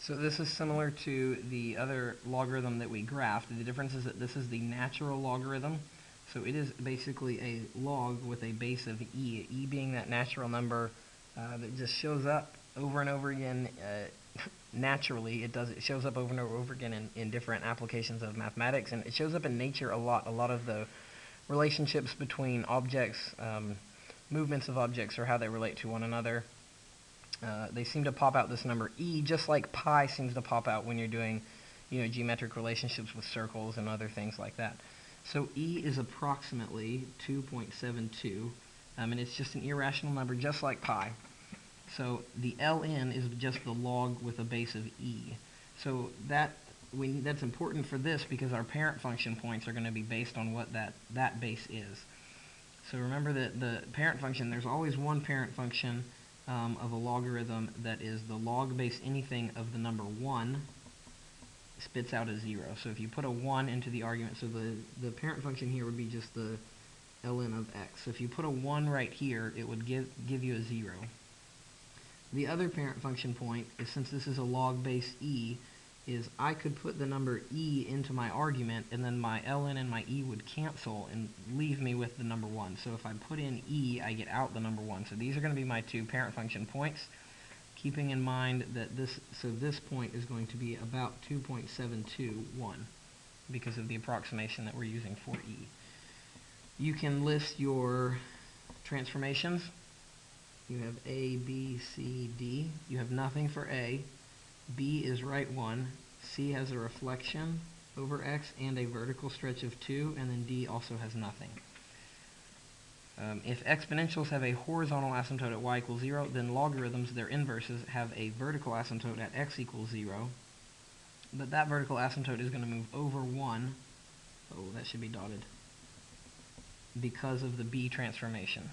So this is similar to the other logarithm that we graphed. The difference is that this is the natural logarithm. So it is basically a log with a base of e, e being that natural number that just shows up over and over again naturally. It shows up over and over again in different applications of mathematics, and it shows up in nature a lot. A lot of the relationships between objects, movements of objects, or how they relate to one another. They seem to pop out this number e, just like pi seems to pop out when you're doing, geometric relationships with circles and other things like that. So e is approximately 2.72, and it's just an irrational number, just like pi. So the ln is just the log with a base of e. So that's important for this because our parent function points are going to be based on what that base is. So remember that the parent function, there's always one parent function of a logarithm that is the log base anything of the number 1 spits out a 0. So if you put a 1 into the argument, so the parent function here would be just the ln of x. So if you put a 1 right here, it would give you a 0. The other parent function point is, since this is a log base e, is I could put the number e into my argument, and then my ln and my e would cancel and leave me with the number 1. So if I put in e, I get out the number 1. So these are going to be my two parent function points, keeping in mind that this point is going to be about 2.721 because of the approximation that we're using for e. You can list your transformations. You have a, b, c, d. You have nothing for a. B is right 1, C has a reflection over x and a vertical stretch of 2, and then D also has nothing. If exponentials have a horizontal asymptote at y equals 0, then logarithms, their inverses, have a vertical asymptote at x equals 0, but that vertical asymptote is going to move over 1, oh, that should be dotted, because of the B transformation.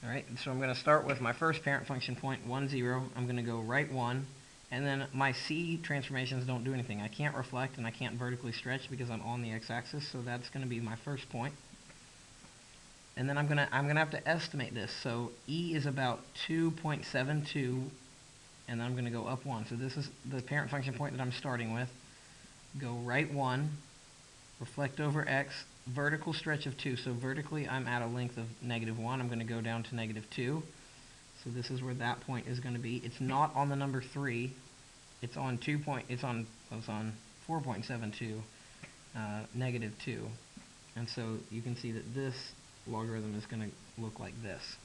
Alright, so I'm going to start with my first parent function point, 1, 0. I'm going to go right 1, and then my C transformations don't do anything. I can't reflect and I can't vertically stretch because I'm on the x-axis, so that's going to be my first point. And then I'm going to have to estimate this. So E is about 2.72, and then I'm going to go up 1. So this is the parent function point that I'm starting with. Go right 1, reflect over x, vertical stretch of 2. So vertically I'm at a length of -1. I'm going to go down to -2. So this is where that point is going to be. It's not on the number 3. It's on 4.72, -2. And so you can see that this logarithm is going to look like this.